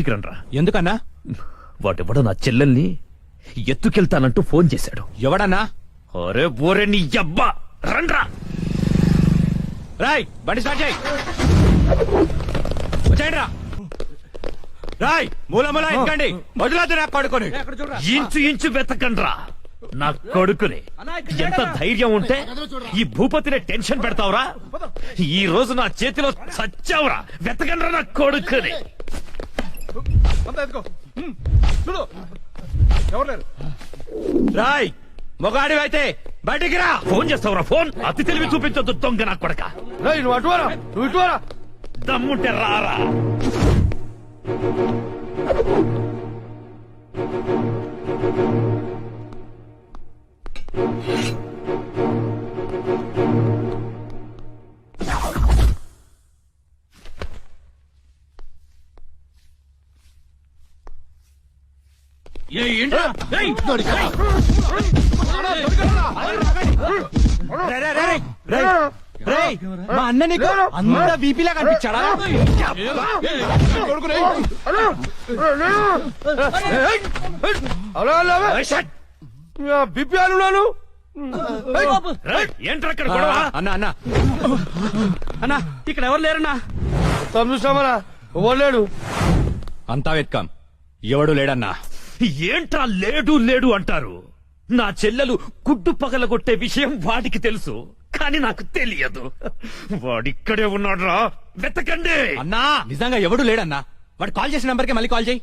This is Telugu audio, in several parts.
ఇంటికి రండ్రా. ఎందుకన్నా? వాడెవడో నా చెల్లెల్ని ఎత్తుకెళ్తానంటూ ఫోన్ చేశాడు. ఎవడన్నా? అరే బోరే నీ అబ్బా, రండ్రా. రాయ్ బండి స్టార్ట్ చేయి. వచ్చేయండిరా. రాయ్ మూల మూల ఎక్కండి. వదిలేదు నా కొడుకుని. ఇంచు ఇంచు వెతకండ్రా నా కొడుకుని. ఎంత ధైర్యం ఉంటే ఈ భూపతిని టెన్షన్ పెడతావురా? ఈ రోజు నా చేతిలో చచ్చావురా. వెతకండ్రా నా కొడుకుని. రాయ్ మొగాడి అయితే బయటికి రా. ఫోన్ చేస్తావురా? ఫోన్ అతి తెలివి చూపించొద్దు దొంగ నా కొడక. నువ్వు అటువారా, నువ్వు ఇటువారా. దమ్ముంటే రారా. మా అన్న నీకు అంత బీపీలా కనిపించాడా? బిపి అన్నాను. ఏంట్రా అక్కడ గొడవ? అన్న అన్న అన్న ఇక్కడ ఎవరు లేరన్నా? చూసామరా, ఇవ్వలేడు. అంతా వెత్కాం, ఎవడు లేడన్నా. ఏంట్రా లేడు లేడు అంటారు? నా చెల్లెలు గుడ్డు పగలగొట్టే విషయం వాడికి తెలుసు, కానీ నాకు తెలియదు. వాడిక్కడే ఉన్నాడ్రా, వెతకండి. అన్నా నిజంగా ఎవడు లేడన్నా. వాడు కాల్ చేసిన నంబర్కే మళ్ళీ కాల్ చేయి.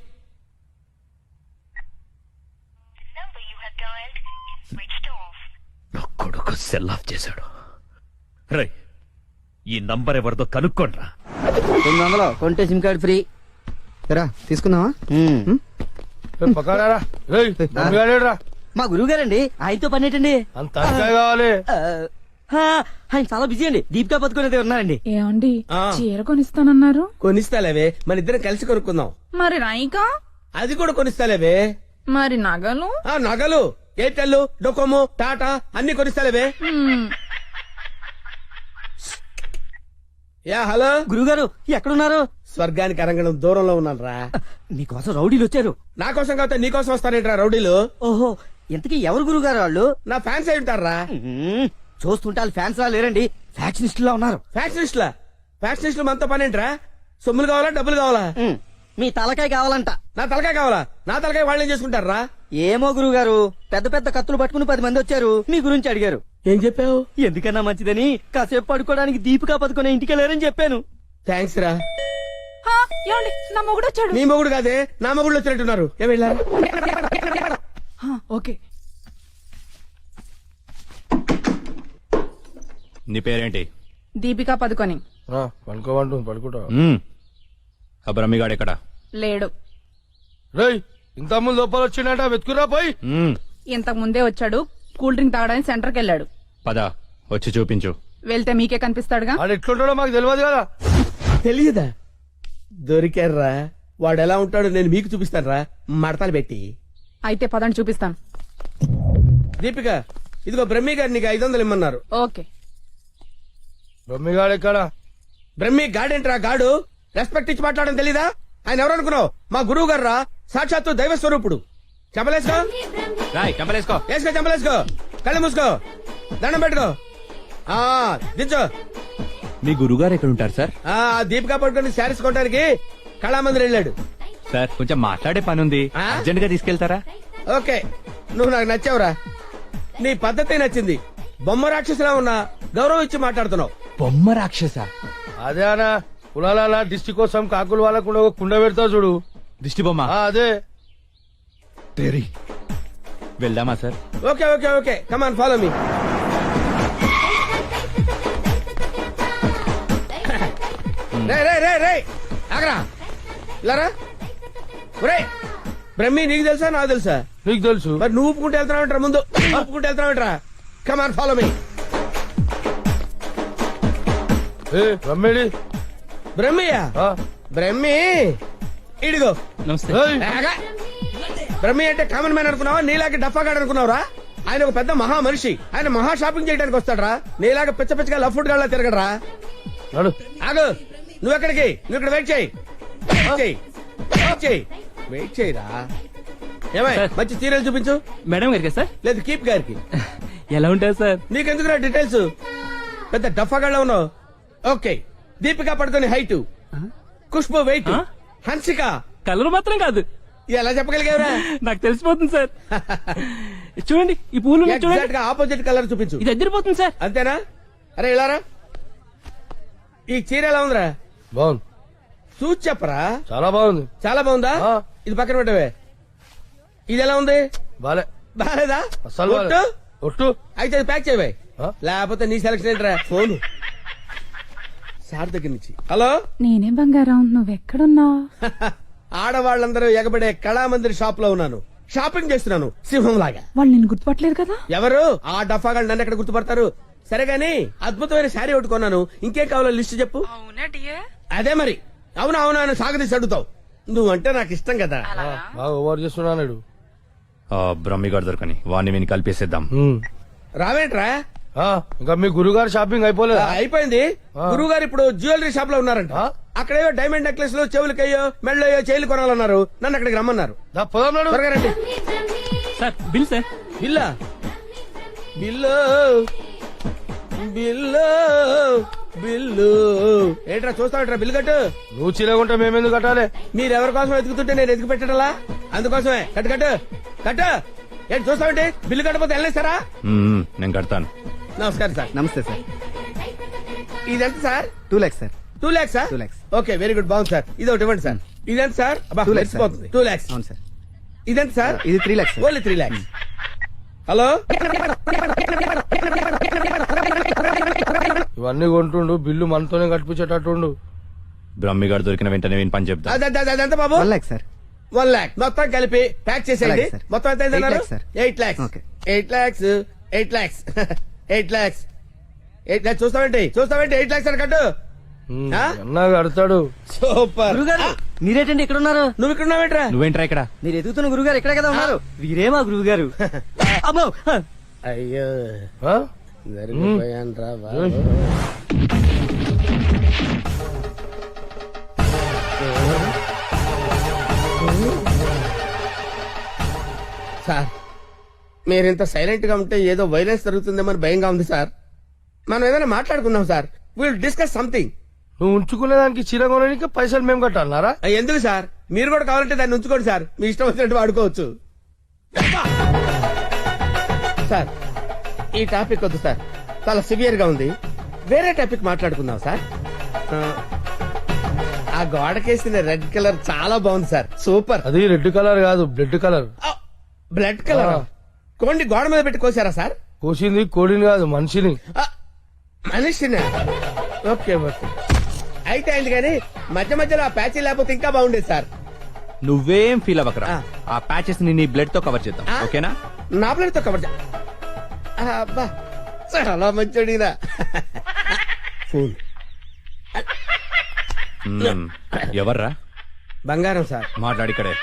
నా కొడుకు సెల్ ఆఫ్ చేశాడు. రై ఈ నంబర్ ఎవరిదో కనుక్కోండ్రా. 900 కొంటే సిమ్ కార్డ్ ఫ్రీ. రా తీసుకుందామా? పక్కడారా. రా, మా గురువు గారండి, ఆయనతో పని ఏంటండి? అంత కావాలి. ఆయన చాలా బిజీ అండి. దీపికా పదుకునేది ఉన్నారండి. ఏమండి చీర కొనిస్తానన్నారు? కొనిస్తాలేవే, మన ఇద్దరం కలిసి కొనుక్కుందాం. మరి రాయికా? అది కూడా కొనిస్తాలేవే. మరి నగలు? ఆ నగలు ఎయిర్టెల్, డొకోమో, టాటా అన్ని కొనిస్తాలేవే. యా హలో గురుగారు ఎక్కడున్నారు? స్వర్గానికి అరంగడం దూరంలో ఉన్నాను రా. మీకోసం రౌడీలు వచ్చారు. నా కోసం కాకపోతే నీ కోసం వస్తారేంట్రా రౌడీలు? ఓహో, ఇంతకీ ఎవరు గురుగారు వాళ్ళు? నా ఫ్యాన్స్ అయి ఉంటారా? చూస్తుంటే వాళ్ళు ఫ్యాన్స్ లా లేరండి, ఫ్యాక్షనిస్ట్ లా ఉన్నారు. ఫ్యాక్షనిస్టులా? ఫ్యాక్షనిస్టులు మనతో పని ఏంట్రా? సొమ్ములు కావాలా, డబ్బులు కావాలా? మీ తలకాయ కావాలంట. నా తలకాయ కావాలా? నా తలకాయ వాళ్ళు ఏం చేసుకుంటారా? ఏమో గురుగారు, పెద్ద పెద్ద కత్తులు పట్టుకుని 10 మంది వచ్చారు, మీ గురించి అడిగారు. ఏం చెప్పావు? ఎందుకన్నా మంచిదని కాసేపు పడుకోవడానికి దీపికా పదుకునే ఇంటికి వెళ్ళారని చెప్పాను. థ్యాంక్స్ రా. ఏమండి నా మొగుడు వచ్చాడు. నీ మొగుడు కాదే, నా మొగుడు వచ్చినట్టున్నారు. ఏం వెళ్ళారు? ఓకే. నీ పేరేంటి? దీపికా పదుకొని. పడుకోమంటుంది, పడుకుంటా. ఆ బ్రహ్మిగాడు ఎక్కడ? లేడు. రేయ్ ఇంత ముందు లోపల వచ్చిండట, వెతుకురా పోయి. ఇంతకు ముందే వచ్చాడు, కూల్ డ్రింక్ తాగడానికి సెంటర్కి వెళ్ళాడు. పద వచ్చి చూపించు. వెళ్తే మీకే కనిపిస్తాడుగా. వాడు ఎట్లుంటాడో మాకు తెలియదు కదా. తెలియదా? దొరికారా? వాడు ఎలా ఉంటాడో నేను మీకు చూపిస్తాను రా, మడతలు పెట్టి. అయితే పదండి చూపిస్తాను. దీపిక, ఇదిగో బ్రహ్మి గారు నీకు 500 ఇమ్మన్నారు. ఓకే. బొమ్మిగాడు ఎక్కడ? బ్రహ్మి గాడేంట్రా గాడు? రెస్పెక్ట్ ఇచ్చి మాట్లాడడం తెలీదా? ఆయన ఎవరు అనుకున్నావు? మా గురువు గారు రా, సాక్షాత్తు దైవ స్వరూపుడు. చెంపలేసుకో, రాయ్ కంపలేసుకో. వేసుకో, చెంపలేసుకో, కళ్ళు మూసుకో, దండం పెట్టుకో. ఆ దించో. మీ గురుగారు ఎక్కడ ఉంటారు సార్? ఆ దీపిక పట్టుకుని శారీస్ కొనడానికి కళామందిర్ వెళ్ళాడు. సార్ కొంచెం మాట్లాడే పని ఉంది, ఆ? అర్జెంట్ గా తీసుకెళ్తారా? ఓకే, నువ్వు నాకు నచ్చావురా. నీ పద్ధతి నచ్చింది. బొమ్మ రాక్షసులా ఉన్నా గౌరవం ఇచ్చి మాట్లాడుతున్నావు. బొమ్మ రాక్షస? అదే అనా కులాల డిస్టిక్ కోసం కాకులు వాళ్ళకుండా ఒక కుండ పెడతావు చూడు, దిష్టి బొమ్మ. అదే. వెళ్దామా sir? Okay okay okay, come on follow me. రే రే రే రే ఆగరా, ఇలారా. రే బ్రహ్మి, నీకు తెలుసా నాకు తెలుసా? నీకు తెలుసు. మరి నువ్వు ఒప్పుకుంటే వెళ్తున్నావంటరా? ముందు ఒప్పుకుంటే వెళ్తున్నావంటరా? కమాన్ ఫాలో మీ. రమ్మేడి బ్రహ్మియా? బ్రహ్మి ఇడిగో. నమస్తే. ఆగా. బ్రహ్మి అంటే కామన్ మ్యాన్ అనుకున్నావా? నీలాగే డఫాగాడు అనుకున్నావురా? ఆయన ఒక పెద్ద మహా మనిషి. ఆయన మహా షాపింగ్ చేయడానికి వస్తాడరా. నీలాగా పిచ్చ పిచ్చగా లవ్ ఫుడ్ గా తిరగడరా. నడు. ఆగు, నువ్వెక్కడికి? నువ్వు ఇక్కడ వెయిట్ చేయి. వెయిట్ చేయరా ఏమై మంచి సీరియల్ చూపించు మేడం గారికి సార్ లేదు కీప్ గారికి ఎలా ఉంటారు సార్ నీకెందుకురా డీటెయిల్స్ పెద్ద డఫాగాళ్ళ ఉన్నావు ఓకే దీపిక పడుకొని హైట్ ఖుష్బు వెయిట్ ఆ? హన్సిక కలర్ మాత్రం కాదు ఎలా చెప్పగలిగావురా నాకు తెలిసిపోతుంది సార్ చూడండి ఈ పూలు ఉన్నాయి చూడండి ఎగ్జాక్ట్ గా ఆపోజిట్ కలర్ చూపించు ఇది ఎదిరిపోతుంది సార్ అంతేనా అరే ఇలారా ఈ చీర ఎలా ఉందిరా బాగుంది, చూసి చెప్పరా చాలా బాగుంది. చాలా బాగుందా ఆ. ఇది పక్కన పెట్టవే ఇది ఎలా ఉంది బాలే, బాలేదా అసలు బాలే. ఒట్టు? ఒట్టు. అయితే అది ప్యాక్ చేయవే ఆ? లేకపోతే నీ సెలక్షన్ ఏంట్రా ఫోన్ సార్ దగ్గర నుంచి హలో నేనే బంగారం నువ్వెక్కడున్నావు? ఆడవాళ్ళందరూ ఎగబడే కళామందిర్ షాప్ లో ఉన్నాను షాపింగ్ చేస్తున్నాను సింహం లాగా వాళ్ళు నేను గుర్తుపట్టలేదు కదా. ఎవరు ఆ డఫాగా నన్ను ఎక్కడ గుర్తుపడతారు సరే గాని అద్భుతమైన శారీ ఒకటి కొన్నాను ఇంకేం కావాలో లిస్ట్ చెప్పు అదే మరి అవును అవును అని సాగదీసి అడుగుతావు నువ్వంటే నాకు ఇష్టం కదా బాగా ఓవర్ చేస్తున్నాడు. బ్రహ్మిగాడు దొరకని వాడిని విని కలిపేసేద్దాం. రావేంట్రా ఇంకా మీ గురుగారు షాపింగ్ అయిపోలేదా? అయిపోయింది ఆ. గురువు గారు ఇప్పుడు జ్యువెలరీ షాప్ లో ఉన్నారంట ఆ? అక్కడేవో డైమండ్ నెక్లెస్ లో చెవులకయ్యో మెళ్ళయ్యో చైలు కొనాలన్నారు నన్ను అక్కడికి రమ్మన్నారు దా, పోదాం నాడు. త్వరగా రండి సార్ బిల్ సార్ బిల్లా బిల్లు బిల్లు బిల్లు ఏంట్రా చూస్తావుట్రా బిల్లు కట్టు నువ్వు చీలకుంటే మేమెందుకు కట్టాలి? మీరెవరి కోసం వెతుకుతుంటే నేను ఎతికి పెట్టడలా అందుకోసమే కట్టు కట్టు కట్టు ఏంటి చూస్తామంటే బిల్లు కట్టపోతే వెళ్ళేస్తారా నేను కడతాను. నమస్కారం సార్ నమస్తే సార్. ఇదెంత sir 2 lakhs sir. 2 lakhs 2 lakhs. Okay very good బాగుంది సార్ ఇది ఒకటి ఇవ్వండి సార్ ఇదెంత సార్ 2 lakhs, sir. 2 lakhs అవును సార్. ఇదెంత సార్ ఇది 3 lakhs sir. Only 3 lakhs hello ఇవన్నీ కొంటుండు, బిల్లు మనతోనే కట్టించేటట్టుండు. బ్రహ్మిగాడు దొరికిన వెంటనే విని పని చెప్తా. అదెంత బాబు 1 lakh సార్. 1 lakh మొత్తం కలిపి ప్యాక్ చేసేయండి అలాగే, sir. మొత్తం ఎంత అయిందన్నారు 8 lakhs, sir. 8 lakhs Okay. 8 lakhs 8 lakhs 8 lakhs 8 lakhs చూస్తావేంటి 8 lakhs అని కట్టు ఆ? అన్నా కడతాడు. సూపర్ గురుగారు మీరేటండి ఇక్కడ ఉన్నారు? నువ్వు ఇక్కడ ఉన్నావేంట్రా నువ్వేంట్రా ఇక్కడ? మీరు ఎదుగుతున్న గురుగారు ఇక్కడే కదా ఉన్నారు. వీరే మా గురువు గారు. అమ్మో అయ్యో ఆ? జరిగిపోయాను రా బాబు. సార్ మీరింత సైలెంట్ గా ఉంటే ఏదో వైలెన్స్ జరుగుతుందేమో అని భయంగా ఉంది సార్ మనం ఏదైనా మాట్లాడుకుందాం సార్ విల్ డిస్కస్ సంథింగ్ నువ్వు ఉంచుకునే దానికి చీర కొనడానికి పైసలు మేము కట్టాలన్నారా? ఎందుకు సార్ మీరు కూడా కావాలంటే దాన్ని ఉంచుకోండి సార్ మీ ఇష్టం వచ్చినట్టు వాడుకోవచ్చు సార్ ఈ టాపిక్ వద్దు సార్ చాలా సివియర్ గా ఉంది వేరే టాపిక్ మాట్లాడుకుందాం సార్ ఆ, ఆ గోడకేసిన రెడ్ కలర్ చాలా బాగుంది సార్ సూపర్ అది రెడ్ కలర్ కాదు, బ్లడ్ కలర్. బ్లడ్ కలర్ ఆ. కోండి గోడ మీద పెట్టి కోసారా సార్ కోసింది కోడిని కాదు, మనిషిని. ఆ, మనిషినా ఓకే ఓకే అయితే అయింది కానీ మధ్య మధ్యలో ఆ ప్యాచీ లేకపోతే ఇంకా బాగుండేది సార్ నువ్వేం ఫీల్ అవ్వకరా. ఆ. ఆ ప్యాచెస్ ని నీ బ్లడ్ తో కవర్ చేద్దాం. ఆ? ఓకేనా? నా ప్లేట్ తో కవర్ అబ్బా చాలా మంచోడినా ఫోన్ ఎవర్రా బంగారం సార్ మాట్లాడిక్కడే?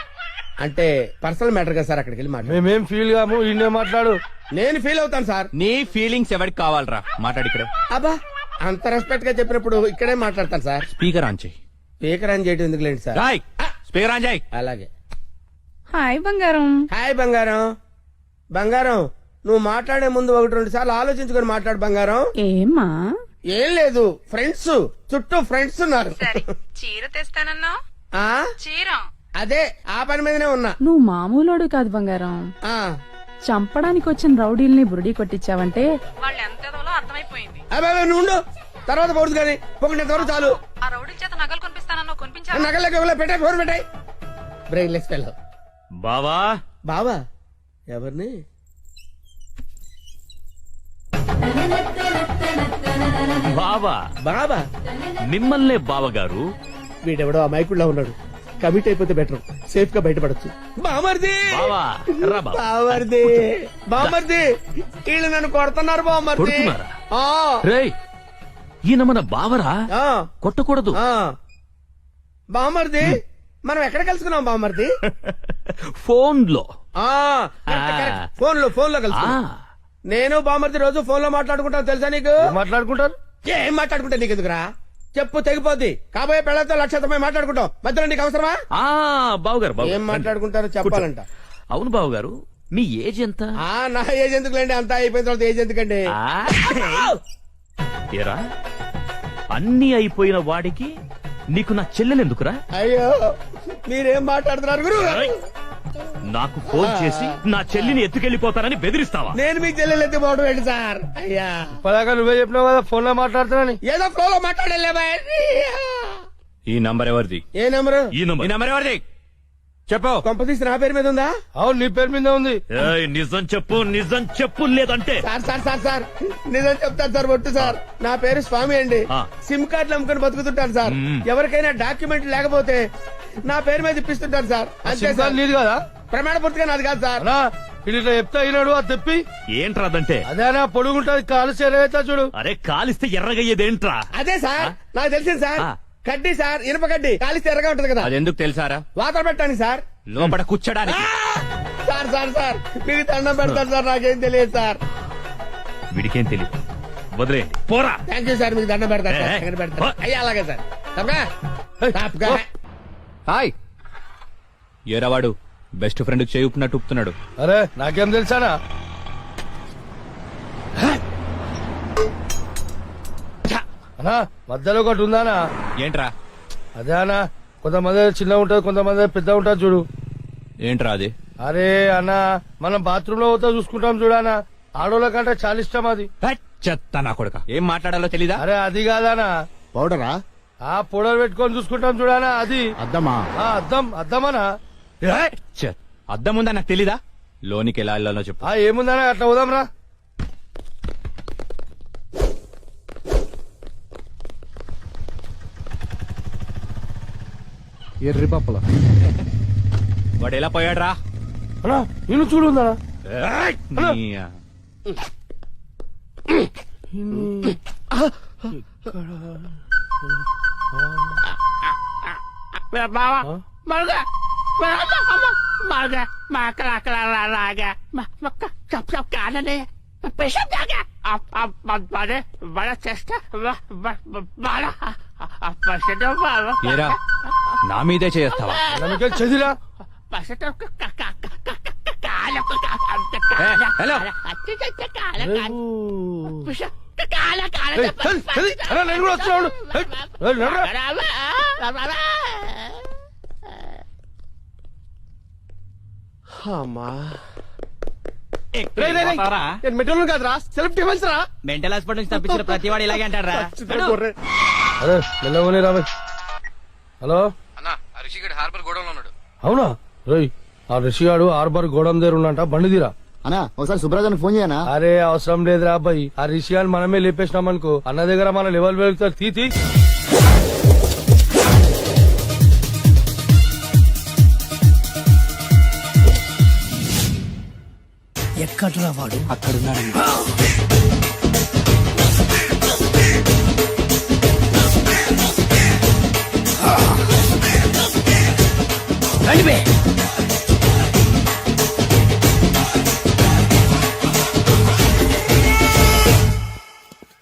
అంటే పర్సనల్ మ్యాటర్ కదా సార్ అక్కడికి వెళ్ళి మాట్లాడు మేమేం ఫీల్ కాము, ఈయనే మాట్లాడు. నేను ఫీల్ అవుతాను సార్ నీ ఫీలింగ్స్ ఎవరికి కావాలరా? మాట్లాడిక్కడే. అబ్బా అంత రెస్పెక్ట్ గా చెప్పినప్పుడు ఇక్కడే మాట్లాడతాను సార్ స్పీకర్ ఆన్ చేయి. స్పీకర్ అని చేయడం ఎందుకు లేండి సార్ రాయ్ స్పీకర్ ఆన్ చేయి. అలాగే హాయ్ బంగారం. హాయ్ బంగారం బంగారం నువ్వు మాట్లాడే ముందు 1-2 సార్లు ఆలోచించుకొని మాట్లాడు బంగారం ఏమ్మా? ఏం లేదు ఫ్రెండ్స్ చుట్టూ ఫ్రెండ్స్ ఉన్నారు చీర తెస్తానన్నా? ఆ చీర అదే ఆ పని మీదనే ఉన్నా నువ్వు మామూలోడు కాదు బంగారం. ఆ చంపడానికి వచ్చిన రౌడీల్ని బురుడి కొట్టించావంటే వాళ్ళు ఎంత అర్థమైపోయింది. అబ్బాయి నువ్వు ఉండు. తర్వాత పోదు కానీ పొగినంత వరకు చాలు ఆ రౌడీల చేత నగలు కొనిపిస్తానన్నా కొనిపించావా? నగలకి పెట్టాయి ఫోన్ పెట్టాయి బ్రెయిన్లెస్ ఫెలో బావా బావా ఎవరిని బావా బాబా మిమ్మల్నే బావగారు. వీడెవడో అమాయకుడిలా ఉన్నాడు కమిట్ అయిపోతే బెటర్ సేఫ్ గా బయటపడచ్చు బామర్ది బావా రా బావా. బామర్ది బామర్ది వీళ్ళు నన్ను కొడుతున్నారు బామర్ది కొడుతున్నారా? ఆ, రేయ్ ఈయన మన బావరా, ఆ, కొట్టకూడదు. ఆ. బామర్ది మనం ఎక్కడ కలుసుకున్నాం బామర్ది ఫోన్ లో. ఆ, కరెక్ట్, కరెక్ట్. ఫోన్ లో కలిసి నేను బామర్ది రోజు ఫోన్ లో మాట్లాడుకుంటాను తెలుసా నీకు ఏం మాట్లాడుకుంటారు? ఏం మాట్లాడుకుంటా నీకు ఎందుకురా చెప్పు తెగిపోద్ది. కాబోయే పెళ్లతో లక్షతమై మాట్లాడుకుంటాం. మధ్యలో నీకు అవసరమా? బావుగారు ఏం మాట్లాడుకుంటారో చెప్పాలంట. అవును బావుగారు, మీ ఏజ్ ఎంత? నా ఏజ్ ఎందుకులేండి, అంతా అయిపోయిన తర్వాత ఏజ్ ఎందుకండి? ఏరా, అన్ని అయిపోయిన వాడికి నీకు నా చెల్లెలెందుకురా? అయ్యో మీరేం మాట్లాడుతున్నారు గురు? నాకు ఫోన్ చేసి నా చెల్లిని ఎత్తుకెళ్లిపోతానని బెదిరిస్తావా? నేను మీకు చెల్లెలు ఎత్తిపోవడం ఏంటి సార్? అయ్యా పదాక నువ్వే చెప్పినావు కదా ఫోన్ లో మాట్లాడుతున్నాని. ఏదో ఫ్లోలో మాట్లాడలే. ఈ నంబర్ ఎవరిది? ఏ నెంబరు? ఈ ఈ నంబర్. నంబర్ ఎవరిది చెప్పు. కొంపతీసి నా పేరు మీద ఉందా? అవును నీ పేరు మీద ఉంది. ఏయ్, నిజం చెప్పు లేదంటే సార్ సార్ సార్ సార్ నిజం చెప్తాను సార్. ఒట్టు సార్, నా పేరు స్వామి అండి. ఆ. సిమ్ కార్డులు అమ్ముకుని బతుకుతుంటాను సార్. మ్మ్. ఎవరికైనా డాక్యుమెంట్ లేకపోతే నా పేరు మీద ఇప్పిస్తుంటాను సార్. అంతే సిమ్ సార్. కార్డు నీది కదా ప్రమాణ పూర్తిగా నాది కాదు సార్. అన్నా ఇది ఇట్లా చెప్తా అయినాడు అది తెప్పి. ఏంట్రా అదంటే? అదేనా పొడుగుంటది కాలు చేరవేస్తా చూడు. అరే, కాలిస్తే ఎర్రగయ్యేదేంట్రా? అదే సార్ నాకు తెలిసింది సార్. ఆ. కడ్డీ సార్, ఇనుప కడ్డీ కాలిస్తే ఎర్రగా ఉంటది కదా, అది ఎందుకు తెలుసారా? వాతలు పెట్టడానికి సార్. లోపల కూర్చోడానికి. సార్ సార్ సార్ మీకు దండం పెడతాను సార్, నాకేం తెలియదు సార్. వీడికేం తెలియదు, వదిలేయండి. పోరా. థ్యాంక్ యూ సార్, మీకు దండం పెడతాను సార్. ఏ, దండం పెడతాను. ఓ. అయ్యా అలాగే సార్. తప్పగా? తప్పగా. హాయ్ ఏరావాడు బెస్ట్ ఫ్రెండ్ చేయుపునట్టు ఉప్పుతున్నాడు. అరే నాకేం తెలుసానా? అన్నా మధ్యలో ఒకటి ఉందానా? ఏంట్రా? అదే అన్నా, కొంతమంది చిన్న ఉంటది, కొంతమంది పెద్ద ఉంటది చూడు. ఏంట్రా అది? అరే అన్న, మనం బాత్రూమ్ లో పోతా చూసుకుంటాం చూడనా, ఆడోళ్ళ కంటే చాలా ఇష్టం అది. హట్, చెత్త నా కొడుక. ఏం మాట్లాడాలో తెలీదా? అరే అది కాదానా, పౌడరా ఆ పొడలు పెట్టుకొని చూసుకుంటాం చూడనా అది. అద్దమా అద్దమనా? చెత్, అద్దం ఉందా నాకు తెలీదా? లోనికి ఎలా వెళ్ళాలో చెప్పు. ఏముందనా, అట్లా పోదాం రా. ఎర్రి పప్పల వాడు ఎలా పోయాడ్రా? అన్నా నేను చూడుందా? నీ- ఏరా, నా మీదే చేస్తావా? నమ్మకం చదిరా. హలో, నేను కూడా వస్తున్నాడు. అమ్మా పోతారా? నేను మెట్రోలు కాదురా, సెల్ఫ్ డిఫెన్స్ రా. మెంటల్ హాస్పిటల్ నుంచి తప్పించిన ప్రతి వాడు ఇలాగే అంటారా? అరే మెల్లగోని రాబోయ్. హలో అవునా? రోయ్ ఆ రిషిగాడు హార్బర్ గోడం దగ్గర ఉన్నంట, బండి తీరా. అన్నా ఒకసారి సుబ్రాజానికి ఫోన్ చేయనా? అరే అవసరం లేదురా అబ్బాయి, ఆ రిషిగాని మనమే లేపేసినాం అనుకో, అన్న దగ్గర మన లెవెల్ వెళ్తారు. తీ ఎక్కడ్రా వాడు? అక్కడున్నాడు.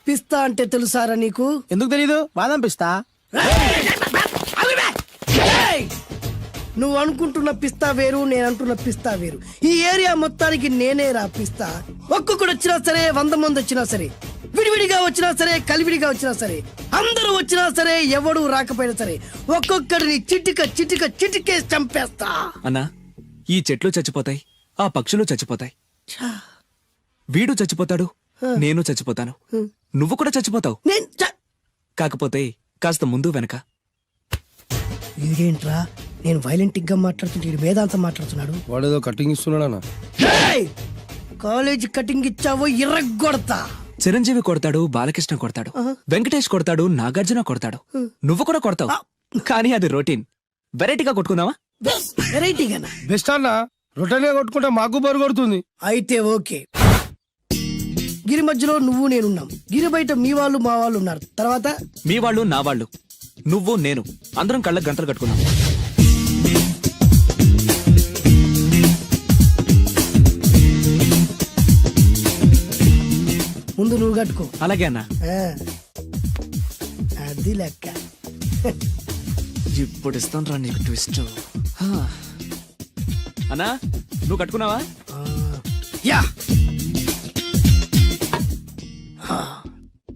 పిస్తా అంటే తెలుసారా నీకు? ఎందుకు తెలీదు? బాదం పిస్తా. నువ్వు అనుకుంటున్న పిస్తా వేరు, నేను అంటున్న పిస్తా వేరు. ఈ ఏరియా మొత్తానికి నేనే రా పిస్తా. ఒక్కొక్కడు వచ్చినా సరే, 100 మంది వచ్చినా సరే, విడివిడిగా వచ్చినా సరే, కలివిడిగా వచ్చినా సరే, అందరూ వచ్చినా సరే, ఎవడు రాకపోయినా సరే, ఒక్కొక్కడిని చిటికేసి చంపేస్తా. అన్నా, ఈ చెట్లు చచ్చిపోతాయి, ఆ పక్షులు చచ్చిపోతాయి, వీడు చచ్చిపోతాడు, నేను చచ్చిపోతాను, నువ్వు కూడా చచ్చిపోతావు. కాకపోతే కాస్త ముందు వెనక. ఇదేంట్రా, నేను వైలెంట్ గా మాట్లాడుతుంటే ఈడు వేదాంతం మాట్లాడుతున్నాడు. వాడేదో కటింగ్ ఇస్తున్నాడన్నా. కాలేజ్ కటింగ్ ఇచ్చావో ఇర్రగొడతా. చిరంజీవి కొడతాడు, బాలకృష్ణ కొడతాడు, వెంకటేష్ కొడతాడు, నాగార్జున కొడతాడు, నువ్వు కూడా కొడతావు. కానీ అది రొటీన్. వెరైటీగా కొట్టుకుందామా? వెరైటీగానా? బెస్ట్ అన్న, రొటనే కొట్టుకుంటే మాకు బరు కొడుతుంది. అయితే ఓకే. గిరి మధ్యలో నువ్వు నేనున్నాం, గిరి బయట మీ వాళ్ళు మా వాళ్ళు ఉన్నారు. తర్వాత మీ వాళ్ళు నా వాళ్ళు, నువ్వు నేను, అందరం కళ్ళకు గంటలు కట్టుకున్నాం. ముందు నువ్వు కట్టుకో. అలాగే అన్నా. అది అది లెక్క. ఇప్పుడు ఇస్తాను రా నీకు ట్విస్ట్. అన్నా నువ్వు కట్టుకున్నావా? యా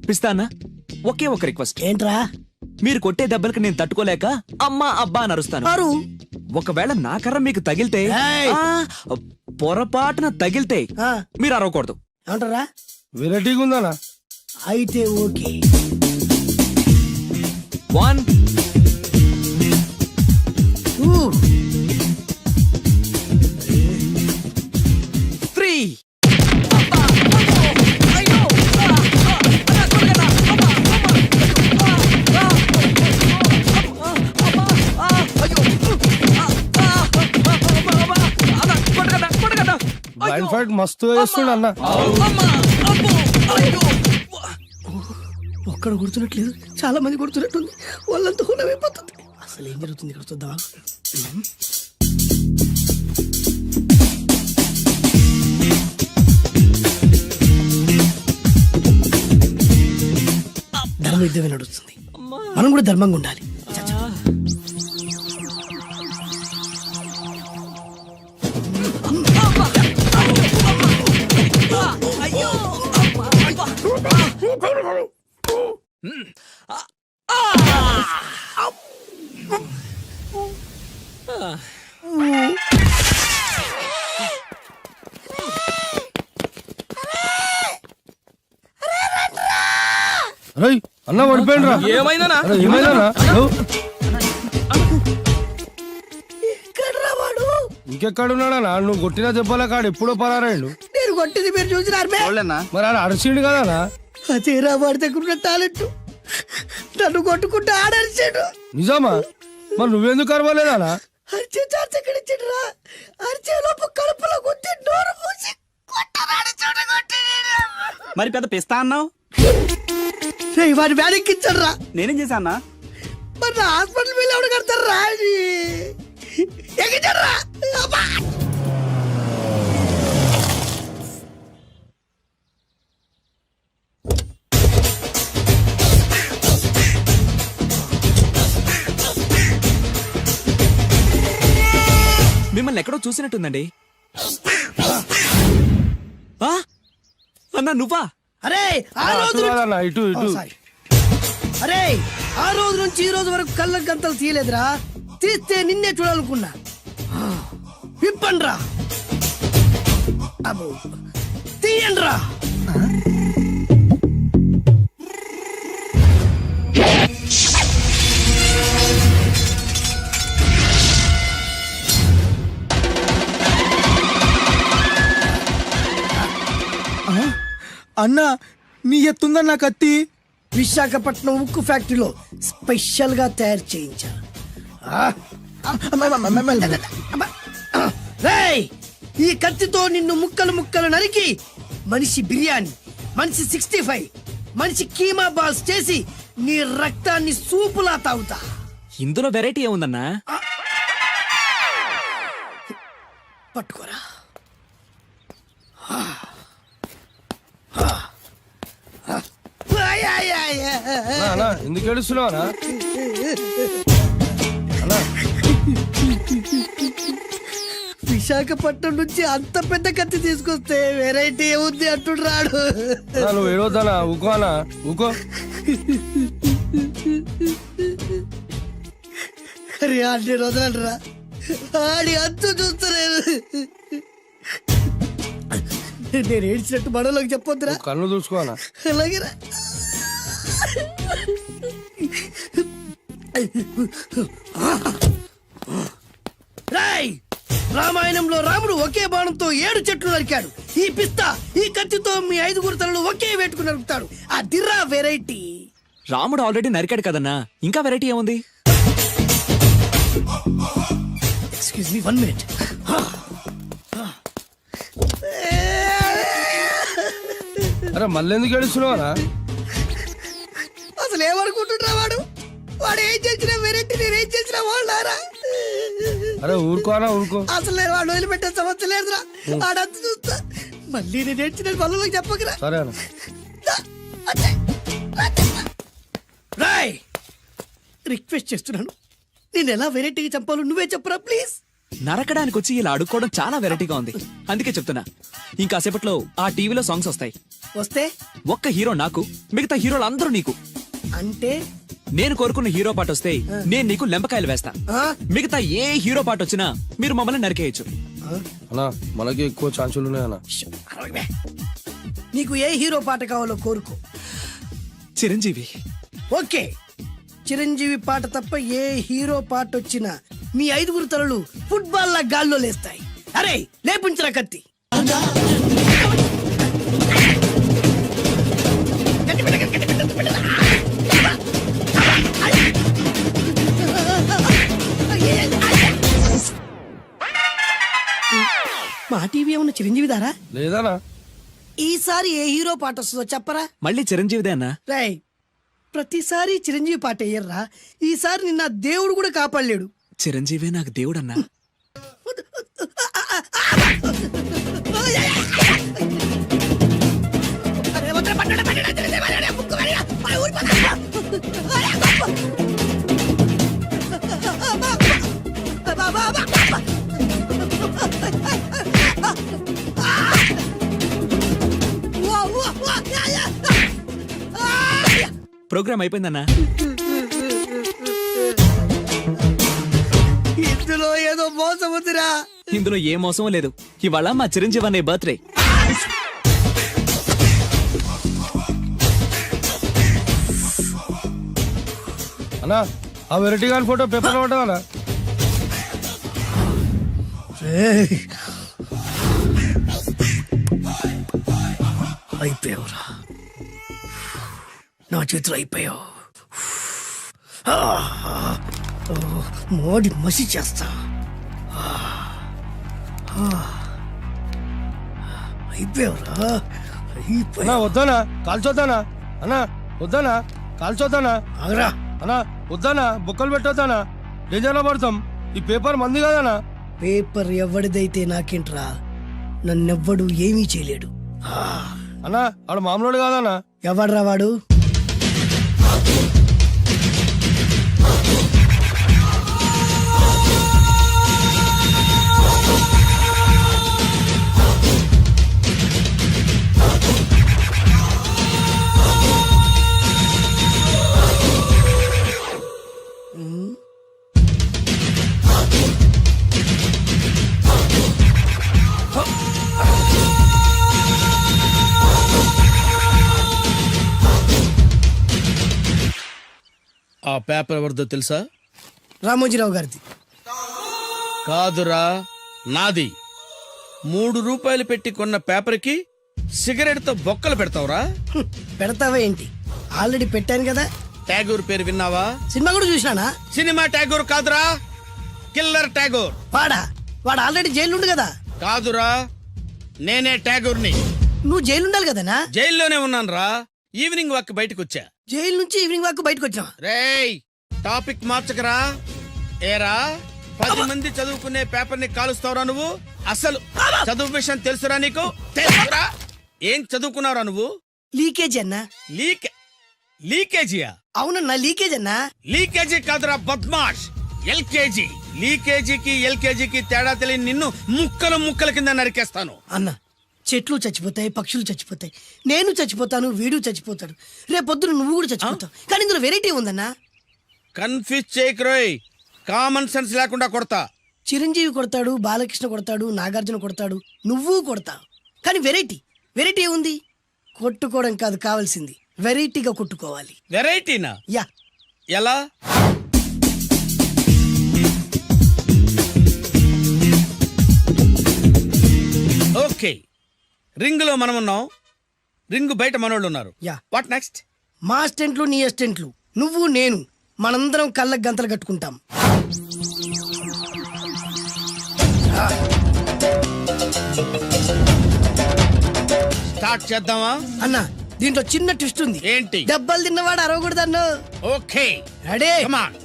పిస్తా అన్నా, ఒకే ఒక రిక్వెస్ట్. ఏంట్రా? మీరు కొట్టే దెబ్బలకి నేను తట్టుకోలేక అమ్మా అబ్బా అని అరుస్తాను. మారు ఒకవేళ నా కర్ర మీకు తగిలితే, ఏయ్! పొరపాటున తగిలితే ఆ, మీరు అరవకూడదు. ఏమంటారా? వెరైటీగా ఉందనా? అయితే ఓకే. 1 ఊ, 3. బ్లైండ్ ఫైట్ మస్తు వేస్తుండ అన్న. ఒక్కడ గుర్తున్నట్లేదు, చాలా మంది గుర్తున్నట్టుంది. వాళ్ళంతా హునమైపోతుంది. అసలు ఏం జరుగుతుంది ఇక్కడ చూద్దాం. ధర్మ యుద్ధమే నడుస్తుంది. మనం కూడా ధర్మంగా ఉండాలి. చ, చ. రై అన్న పడిపోయిండ్రా. ఏమైందనా? అరే, ఏమైందన్నా? ఎక్కడ్రా వాడు? ఇంకెక్కడున్నాడనా? నువ్వు కొట్టిన దెబ్బల కాడు ఎప్పుడో పరారాయండు. నేను కొట్టింది మీరు చూసినారు. మరి ఆడ అరిచిండు కదా? అదేరా వాడి దగ్గర ఉన్న టాలెంట్. నన్ను కొట్టుకుంటూ ఆడరిచాడు. నిజమా? మరి నువ్వెందుకు అరవలేదానా? అరిచే ఛాన్స్ ఎక్కడిచ్చాడురా? అరిచే లోపు కడుపులో గుద్ది నోరు మూసి కొట్టరాడు చూడగొట్టి. మరి పెద్ద పిస్తా అన్నావు, వాడి వ్యాధికిచ్చాడు రా. నేనేం చేశా అన్నా? మరి నా హాస్పిటల్ బిల్ ఎవడు కడతారు రా? ఎక్కించాడు రా. అబ్బా! మిమ్మల్ని ఎక్కడో చూసినట్టుందండి. ఆ? అన్నా నువ్వా? అరే ఆ రోజు కాదన్నా, ఇటు ఇటు. సారీ. అరే ఆ రోజు నుంచి ఈ రోజు వరకు కళ్ళ గంతలు తీయలేదురా. తీస్తే నిన్నే చూడాలనుకున్నా. విప్పండ్రా. అబ్బో తీయండ్రా. అన్నా నీ ఎత్తుందన్నా కత్తి. విశాఖపట్నం ఉక్కు ఫ్యాక్టరీలో స్పెషల్ గా తయారు చేయించా. రేయ్, ఈ కత్తితో నిన్ను ముక్కలు ముక్కలు నరికి మనిషి బిర్యానీ, మనిషి 65, మనిషి కీమా బాల్స్ చేసి నీ రక్తాన్ని సూపులా తాగుతా. ఇందులో వెరైటీ ఏముందన్నా? పట్టుకోరా. అన్నా, ఎందుకు ఏడుస్తున్నావా? విశాఖపట్నం నుంచి అంత పెద్ద కత్తి తీసుకొస్తే వెరైటీ ఏముంది అంటుడు రాడు. నువ్వు ఏడవద్దానా? ఊకో అన్నా, ఊకో. అరే అన్ని రోజులంటరా ఆడి అంతు చూస్తలేదు. నేను ఏడ్చినట్టు మనలోకి చెప్పొద్దురా. కళ్ళు చూసుకోనా? అలాగేరా. రాయ్, రామాయణంలో రాముడు ఒకే బాణంతో 7 చెట్లు నరికాడు. ఈ పిస్తా ఈ కత్తితో మీ 5 తలలు ఒకే వేటుకు నరుకుతాడు. అదిరా వెరైటీ. రాముడు ఆల్రెడీ నరికాడు కదన్నా, ఇంకా వెరైటీ ఏముంది? Excuse me 1 minute. అరే మళ్ళీ ఎందుకు ఏడుస్తున్నావా? అసలు ఏమనుకుంటున్నా వాడు? వాడు ఏం చేసినా వెరైటీ, నేనేం చేసినా వాళ్ళారా? అరే ఊరుకో అన్నా, ఊరుకో. అసలు వాడు వదిలిపెట్టే సమస్య లేదురా. ఆడంత చూస్తా. మళ్ళీ నేను ఏడ్చిన వాళ్ళకి చెప్పకరా. సరే అన్న. రాయ్, రిక్వెస్ట్ చేస్తున్నాను, నేను ఎలా వెరైటీగా చంపాలో నువ్వే చెప్పరా ప్లీజ్. నరకడానికి వచ్చి ఇలా అడుక్కోవడం చాలా వెరైటీగా ఉంది. అందుకే చెప్తున్నా, ఇంకాసేపట్లో ఆ టీవీలో సాంగ్స్ వస్తాయి. వస్తే ఒక్క హీరో నాకు, మిగతా హీరోలు అందరూ నీకు. అంటే నేను కోరుకున్న హీరో పాట వస్తే నేను నీకు లెంపకాయలు వేస్తా. ఆ? మిగతా ఏ హీరో పాట వచ్చినా మీరు మమ్మల్ని నరికేయచ్చు. అన్నా మనకి ఎక్కువ ఛాన్సులు ఉన్నాయన్నా. అరవై. నీకు ఏ హీరో పాట కావాలో కోరుకో. చిరంజీవి. ఓకే, చిరంజీవి పాట తప్ప ఏ హీరో పాట వచ్చినా మీ 5 తలలు ఫుట్బాల్ లా గాల్లో లేస్తాయి. అరే లేపుంచరా కత్తి. మా టీవీ ఏమన్నా చిరంజీవి దారా? లేదనా? ఈసారి ఏ హీరో పాట వస్తుందో చెప్పరా. మళ్ళీ చిరంజీవిదే అన్నా. రాయ్, ప్రతిసారి చిరంజీవి పాట వేయర్రా. ఈసారి నిన్న దేవుడు కూడా కాపాడలేడు. చిరంజీవే నాకు దేవుడన్నా. ప్రోగ్రామ్ అయిపోయిందన్నా. ఇందులో ఏదో మోసం ఉందిరా. ఇందులో ఏ మోసం లేదు. ఇవాళ మా చిరంజీవి అనే బర్త్డే. అన్నా ఆ వెరైటీ గారి ఫోటో పేపర్ లో పడ్డా. అయిపోయావురా, నా చేతిలో అయిపోయావు. మోడి మసి చేస్తా. అయిపోయావురా, అన్నా వద్దానా కాల్చొద్దానా? అన్నా వద్దానా కాల్చొద్దానా? ఆగరా. అన్నా వద్దానా బొక్కలు పెట్టొద్దానా? డేంజర్లో పడతాం. ఈ పేపర్ మంది కదనా? పేపర్ ఎవడిదైతే నాకేంట్రా, నన్నెవ్వడు ఏమీ చేయలేడు. అన్నా ఆడు మామూలు కాదనా? ఎవడ్రా వాడు? ఆ పేపర్ ఎవరిదో తెలుసా? రామోజీరావు గారిది. కాదురా, నాది. 3 రూపాయలు పెట్టి కొన్న పేపర్కి సిగరెట్ తో బొక్కలు పెడతావురా? పెడతావా ఏంటి? ఆల్రెడీ పెట్టాను కదా. ట్యాగూర్ పేరు విన్నావా? సినిమా కూడా చూసినానా? సినిమా ట్యాగూర్ కాదురా, కిల్లర్ ట్యాగూర్. వాడు ఆల్రెడీ జైలు ఉండు కదా. కాదురా, నేనే ట్యాగూర్ని. నువ్వు జైలు ఉండాలి కదనా? జైల్లోనే ఉన్నాను రా. ఈవినింగ్ వాక్ బయటకు వచ్చా. జైలు నుంచి ఈవినింగ్ వాక్ బయటకు వచ్చినావా? రేయ్, టాపిక్ మార్చకరా. ఏరా, 10 మంది చదువుకునే పేపర్ ని కాలుస్తావురా నువ్వు? అసలు చదువు విషయం తెలుసురా నీకు? తెలుసురా? ఏం చదువుకున్నావురా నువ్వు? లీకేజ్ అన్నా. లీకేజీయా? అవునన్నా, లీకేజ్ అన్నా. లీకేజీ కాదురా బద్మాష్, ఎల్కేజీ. లీకేజీకి ఎల్కేజీకి తేడా తెలియని నిన్ను ముక్కలు ముక్కల కింద నరికేస్తాను. అన్నా, చెట్లు చచ్చిపోతాయి, పక్షులు చచ్చిపోతాయి, నేను చచ్చిపోతాను, వీడు చచ్చిపోతాడు, రేపొద్దున నువ్వు కూడా చచ్చిపోతావు. కానీ ఇందులో వెరైటీ ఉందన్నా. కన్ఫ్యూజ్ చేయకురోయ్, కామన్ సెన్స్ లేకుండా కొడతా. చిరంజీవి కొడతాడు, బాలకృష్ణ కొడతాడు, నాగార్జున కొడతాడు, నువ్వు కొడతావు. కానీ వెరైటీ ఉంది. కొట్టుకోవడం కాదు కావాల్సింది, వెరైటీగా కొట్టుకోవాలి. వెరైటీనా? యా. ఎలా? ఓకే, రింగ్ లో మనం ఉన్నాం, రింగ్ బయట మనోళ్ళు ఉన్నారు. యా. What next? మా అసిస్టెంట్లు, నీ అసిస్టెంట్లు, నువ్వు నేను, మనందరం కళ్ళకు గంతలు కట్టుకుంటాం. స్టార్ట్ చేద్దామా? అన్నా, దీంట్లో చిన్న ట్విస్ట్ ఉంది. ఏంటి? దెబ్బలు తిన్నవాడు అరవకూడదన్ను. Okay, ready? Come on.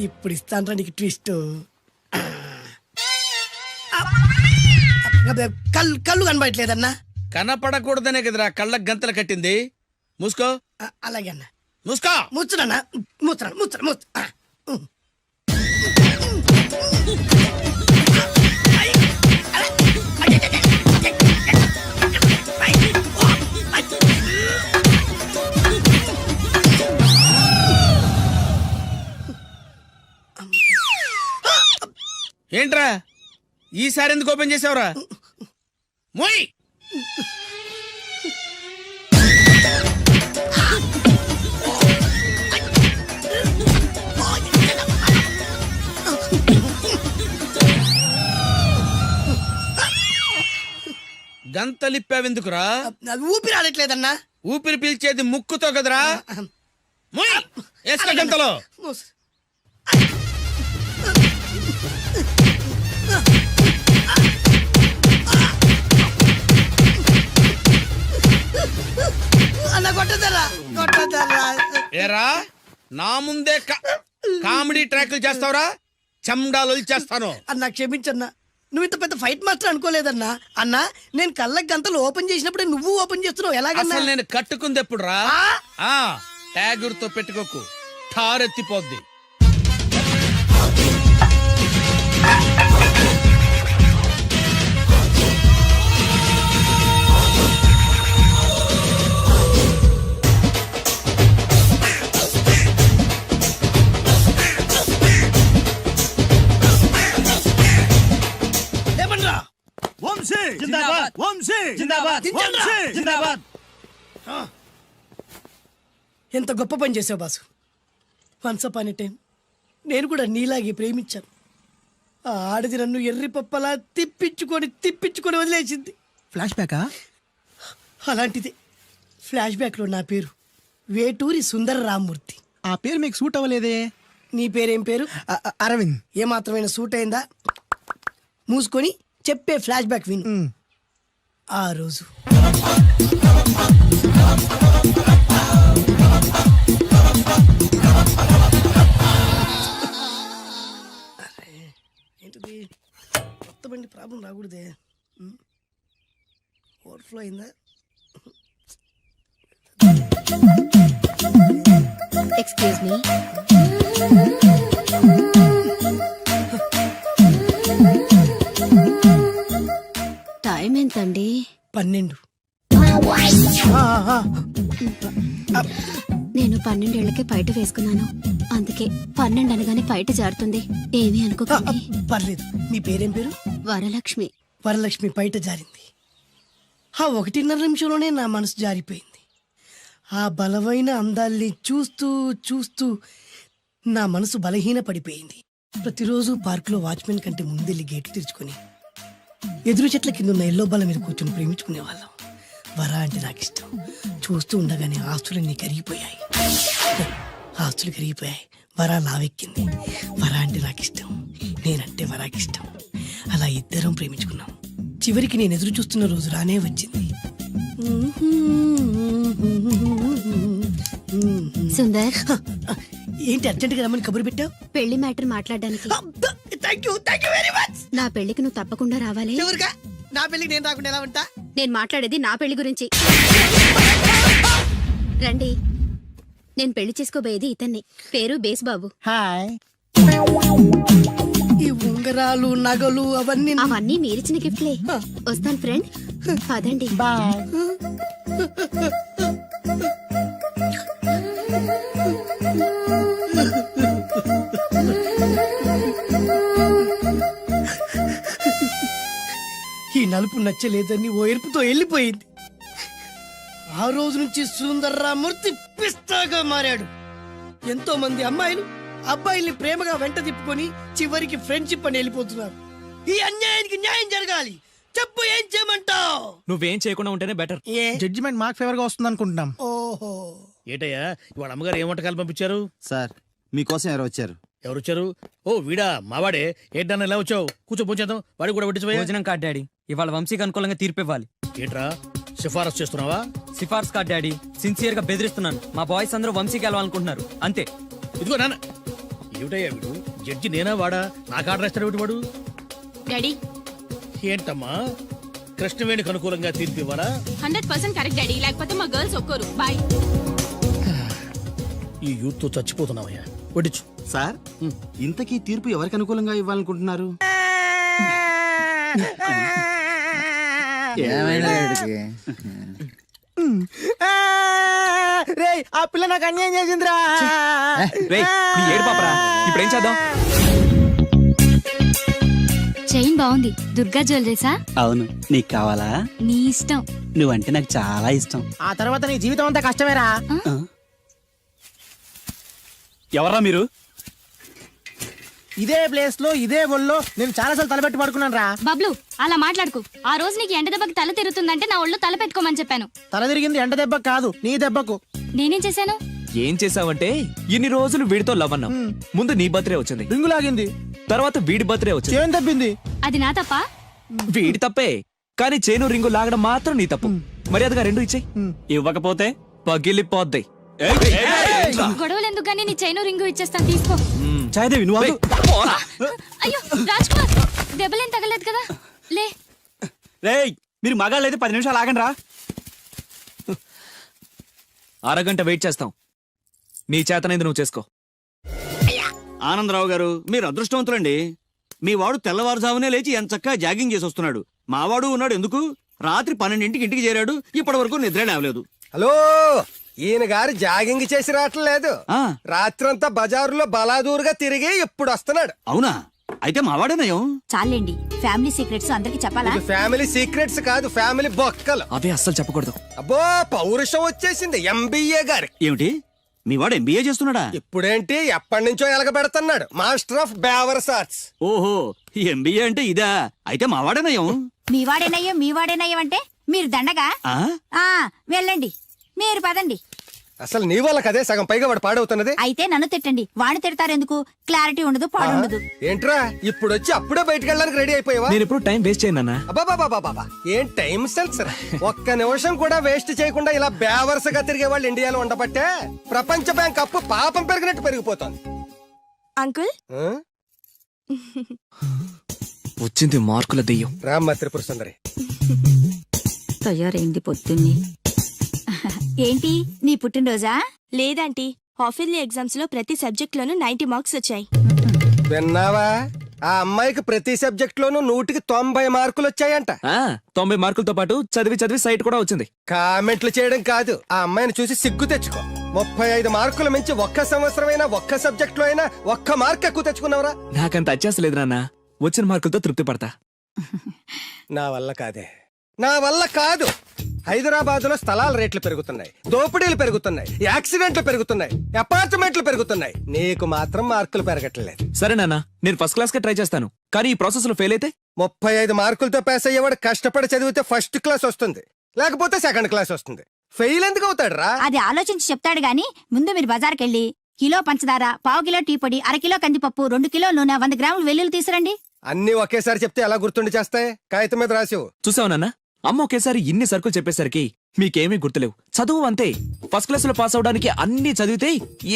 ఇప్పుడు ఇస్తాను నీకు ట్విస్ట్. కళ్ళు కనబడట్లేదన్నా. కనపడకూడదనే కదరా కళ్ళకు గంతలు కట్టింది. మూసుకో. అలాగే అన్న. మూసుకో. ముచ్చుడన్నా, ముచ్చరా ముచ్చరా ముచ్చ. ఏంట్రా ఈసారి ఎందుకు ఓపెన్ చేసావురా? మోయ్. గంతలిప్పావెందుకురా? ఊపిరి ఆడట్లేదన్నా. ఊపిరి పీల్చేది ముక్కుతో కదరా. మోయ్. వేసుకో గంతలో. అన్న కొట్టదరా కొట్టదరా. ఏరా నా ముందే కామెడీ ట్రాక్లు చేస్తావురా? చెమ్డాలు చేస్తాను. అన్నా క్షమించన్నా, నువ్వు ఇంత పెద్ద ఫైట్ మాస్టర్ అనుకోలేదన్నా. అన్నా నేను కళ్ళకి గంతలు ఓపెన్ చేసినప్పుడే నువ్వు ఓపెన్ చేస్తున్నావు, ఎలాగన్నా? అసలు నేను కట్టుకుంది ఎప్పుడు రా? ట్యాగుర్తో పెట్టుకోకు, ఠారెత్తిపోద్ది. ఏమన్నా ఎంత గొప్ప పని చేసావు boss. Once upon a time నేను కూడా నీలాగే ప్రేమించాను. ఆ ఆడది నన్ను ఎర్రి పప్పలా తిప్పించుకొని వదిలేసింది. ఫ్లాష్ బ్యాకా? అలాంటిది ఫ్లాష్ బ్యాక్ లో నా పేరు వేటూరి సుందర రామ్మూర్తి. ఆ పేరు మీకు సూట్ అవ్వలేదే. నీ పేరేం పేరు? అరవింద్. ఏమాత్రమైన సూట్ అయిందా? మూసుకొని చెప్పే ఫ్లాష్ బ్యాక్ విను. ఆ రోజు ఏంటిది? కొత్త బండి ప్రాబ్లం రాకూడదే. ఓవర్ఫ్లో అయిందా? Excuse me. టైం ఎంతండి? 12. నేను 12 ఏళ్లకే పైట వేసుకున్నాను, అందుకే 12 అనగానే పైట జారుతుంది. ఏమీ అనుకోకండి. పర్లేదు. నీ పేరేం పేరు? వరలక్ష్మి. వరలక్ష్మి పైట జారింది. ఆ 1.5 నిమిషంలోనే నా మనసు జారిపోయింది. ఆ బలమైన అందాల్ని చూస్తూ చూస్తూ నా మనసు బలహీన పడిపోయింది. ప్రతిరోజు పార్కులో వాచ్మెన్ కంటే ముందెళ్ళి గేటు తెరుచుకొని ఎదురు చెట్ల కింద ఉన్న ఎల్లో బల్ల మీద కూర్చొని ప్రేమించుకునేవాళ్ళం. వర అంటే నాకు ఇష్టం. చూస్తూ ఉండగానే ఆస్తులన్నీ కరిగిపోయాయి. వర లావెక్కింది. వర అంటే నాకు ఇష్టం, నేనంటే వరాకి ఇష్టం. అలా ఇద్దరం ప్రేమించుకున్నాం. చివరికి నేను ఎదురు చూస్తున్న రోజు రానే వచ్చింది. సుందర్, ఏంటి అర్జెంట్ గా రమ్మని కబురు పెట్టావు? పెళ్లి మ్యాటర్ మాట్లాడడానికి. Thank you very much. నా పెళ్లికి నువ్వు తప్పకుండా రావాలి. చివరిగా నా పెళ్లికి నేను రాకుండా ఎలా ఉంటా? నేను మాట్లాడేది నా పెళ్లి గురించి. రండి. నేను పెళ్లి చేసుకోబోయేది ఇతన్ని. పేరు బేస్బాబు. హాయ్. ఈ ఉంగరాలు నగలు అవన్నీ మీరిచ్చిన గిఫ్ట్లే. వస్తాను ఫ్రెండ్. పదండి. బాయ్. ఈ నలుపు నచ్చలేదని ఓ ఎరుపుతో వెళ్ళిపోయింది. ఆ రోజు నుంచి సుందర్రామూర్తి పిస్తాగా మారాడు. ఎంతో మంది అమ్మాయిలు అబ్బాయిల్ని ప్రేమగా వెంట తిప్పుకొని చివరికి ఫ్రెండ్షిప్ అని వెళ్ళిపోతున్నారు. ఈ అన్యాయానికి న్యాయం జరగాలి. చెప్పు, ఏం చేయమంటావు? నువ్వేం చేయకుండా ఉంటేనే బెటర్. ఏ జడ్జిమెంట్ మాకు ఫేవర్ గా వస్తుంది అనుకుంటున్నాం. ఓహో, ఏటయ్యా ఇవాళ అమ్మగారు ఏ వంటకాలు పంపించారు? సార్ మీకోసం ఎవరు వచ్చారు? ఎవరు వచ్చారు? ఓ వీడా, మావాడే. ఏంటన్నా ఎలా వచ్చావు? కూర్చో పోంచేద్దాం. వాడి కూడా పట్టించబోయా. భోజనం కార్డ్ డాడీ, ఇవాళ వంశీకి అనుకూలంగా తీర్పు ఇవ్వాలి. ఏంట్రా సిఫారసు చేస్తున్నావా? సిఫార్స్ కార్డ్ డాడీ, సిన్సియర్ గా బెదిరిస్తున్నాను. మా బాయ్స్ అందరూ వంశీకి వెళ్ళాలనుకుంటున్నారు, అంతే. ఇదిగో నాన్న. ఏమిటయ్యా వీడు? జడ్జి నేనా వాడా? నాకు ఆర్డర్ ఇస్తాడు వాడు. డాడీ, ఏంటమ్మా కృష్ణవేణికి అనుకూలంగా తీర్పు ఇవ్వరా? 100% కరెక్ట్ డాడీ, లేకపోతే మా గర్ల్స్ ఒక్కరు. బాయ్. ఈ యూత్ తో చచ్చిపోతున్నావయ్యా. వడ్డించు. సార్ ఇంతకీ తీర్పు ఎవరికి అనుకూలంగా ఇవ్వాలనుకుంటున్నారు? రే ఆ పిల్ల నాకు అన్యాయం చేసిందిరా. రేయ్, నీ ఏడు పాపరా, ఇప్పుడేం చేద్దాం? చైన్ బాగుంది. దుర్గా జ్యువెలరీసా? అవును, నీకు కావాలా? నీ ఇష్టం. నువ్వంటే నాకు చాలా ఇష్టం. ఆ తర్వాత నీ జీవితం అంతా కష్టమేరా. ఎవర్రా మీరు? ఇదే ప్లేస్ లో ఇదే ఒళ్ళో నేను చాలాసార్లు తలపెట్టి పడుకున్నాను రా. బబ్లు, అలా మాట్లాడుకు. ఆ రోజు నీకు ఎండ దెబ్బకి తల తిరుగుతుందంటే నా ఒళ్ళు తల పెట్టుకోమని చెప్పాను. తల తిరిగింది ఎండ దెబ్బకు కాదు, నీ దెబ్బకు. నేనేం చేశాను? ఏం చేసావంటే ఇన్ని రోజులు వీడితో లవ్ అన్నావు. ముందు నీ బర్త్డే వచ్చింది, రింగు లాగింది, తర్వాత వీడి బర్త్డే వచ్చింది. చేను తప్పింది. అది నా తప్ప? వీడి తప్పే, కానీ చేను రింగు లాగడం మాత్రం నీ తప్పు. మర్యాదగా రెండు ఇచ్చేయి. ఇవ్వకపోతే పగిలిపోద్ది. గొడవలు ఎందుకు గానీ నీ చైను రింగు ఇచ్చేస్తాను, తీసుకో. చాయదేవి నువ్వు ఆగు. అయ్యో రాజ్ కుమార్, దెబ్బలేం తగలేదు కదా? లే. రేయ్ మీరు మగాళ్ళైతే 10 నిమిషాలు ఆగండి రా. అరగంట వెయిట్ చేస్తాం. నీ చేతనైంది నువ్వు చేసుకో. ఆనందరావు గారు మీరు అదృష్టవంతులండి. మీ వాడు తెల్లవారుజామునే లేచి ఎంచక్కా జాగింగ్ చేసి వస్తున్నాడు. మావాడు ఉన్నాడు ఎందుకు? రాత్రి 12ంటికి ఇంటికి చేరాడు, ఇప్పటి వరకు నిద్ర లేవలేదు. హలో, ఈయన గారు జాగింగ్ చేసి రావట్లేదు. ఆ. రాత్రంతా బజారులో బలాదూరుగా తిరిగి ఇప్పుడు వస్తున్నాడు. అవునా? అయితే మావాడేనయం. చాలండి, ఫ్యామిలీ సీక్రెట్స్ అందరికి చెప్పాలా? ఇది ఫ్యామిలీ సీక్రెట్స్ కాదు, ఫ్యామిలీ బొక్కలు. అవే అస్సలు చెప్పకూడదు. అబ్బో పౌరుషం వచ్చేసింది ఎంబీఏ గారి. ఏమిటి? మీ వాడు ఎంబీఏ చేస్తున్నాడా? ఇప్పుడేంటి ఎప్పటి నుంచో ఎలగబెడుతున్నాడు. మాస్టర్ ఆఫ్ బేవర్స్ ఆర్ట్స్. ఓహో, ఎంబీఏ అంటే ఇదా? అయితే మావాడేనయం. మీవాడేనయ్యం అంటే మీరు దండగా? ఆ? వెళ్ళండి, మీరు పదండి. అసలు నీ వల్ల కదే సగం పైగా వాడు పాడవుతున్నది. అయితే నన్ను తిట్టండి, వాడిని తిడతారెందుకు? క్లారిటీ ఉండదు, పాడుండదు. ఏంట్రా ఇప్పుడు వచ్చి అప్పుడే బయటకు వెళ్ళడానికి రెడీ అయిపోయావా? నేను ఎప్పుడు టైం వేస్ట్ చేయను. అబ్బాబాబాబాబా, ఏం టైం సెన్స్ రా. ఒక్క నిమిషం కూడా వేస్ట్ చేయకుండా ఇలా బేవర్సగా తిరిగే వాళ్ళు ఇండియాలో ఉండబట్టే ప్రపంచ బ్యాంక్ అప్పు పాపం పెరిగినట్టు పెరిగిపోతుంది. అంకుల్, ఆ? వచ్చింది మార్కుల దెయ్యం. రామ్మ త్రిపుర సుందరి. తయారైంది పొద్దున్నే. ఏంటి నీ పుట్టినరోజా? లేదంటీ, హాఫిల్లీ ఎగ్జామ్స్ లో ప్రతి సబ్జెక్ట్ లోనూ 90 మార్క్స్ వచ్చాయి. విన్నావా? ఆ అమ్మాయికి ప్రతి సబ్జెక్ట్ లోనూ 100కి 90 మార్కులు వచ్చాయంట. 90 మార్కులతో పాటు చదివి చదివి సైట్ కూడా వచ్చింది. కామెంట్లు చేయడం కాదు, ఆ అమ్మాయిని చూసి సిగ్గు తెచ్చుకో. 35 మార్కులు మించి ఒక్క సంవత్సరమైనా ఒక్క సబ్జెక్ట్ లో అయినా ఒక్క మార్క్ ఎక్కువ తెచ్చుకున్నావురా? నాకంత అత్యాసలేదు నాన్న, వచ్చిన మార్కులతో తృప్తి పడతా. నా వల్ల కాదే, నా వల్ల కాదు. హైదరాబాద్ లో స్థలాల రేట్లు పెరుగుతున్నాయి, దోపిడీలు పెరుగుతున్నాయి, యాక్సిడెంట్లు పెరుగుతున్నాయి, అపార్ట్మెంట్లు పెరుగుతున్నాయి. నీకు మాత్రం మార్కులు పెరగట్లేదు. సరే నాన్న, నేను ఫస్ట్ క్లాస్ కే ట్రై చేస్తాను, కానీ ఈ ప్రాసెస్ లో ఫెయిల్ అయితే? 35 మార్కులతో పాస్ అయ్యేవాడు కష్టపడి చదివితే ఫస్ట్ క్లాస్ వస్తుంది, లేకపోతే సెకండ్ క్లాస్ వస్తుంది. ఫెయిల్ ఎందుకు అవుతాడు రా? అది ఆలోచించి చెప్తాడు గాని, ముందు మీరు బజార్కెళ్ళి కిలో పంచదార, పావు కిలో టీ పొడి, 1 కిలో కందిపప్పు, 2 కిలో నూనె, 100 గ్రాములు వెల్లుల్లి తీసురండి. అన్ని ఒకేసారి చెప్తే ఎలా గుర్తుండి చేస్తాయి? కాగితం మీద రాసివు. చూసావు నాన్న, అమ్మ ఒకేసారి ఇన్ని సరుకులు చెప్పేసరికి మీకేమీ గుర్తులేవు. చదువు అంతే, ఫస్ట్ క్లాస్ లో పాస్ అవడానికి అన్ని చదివితే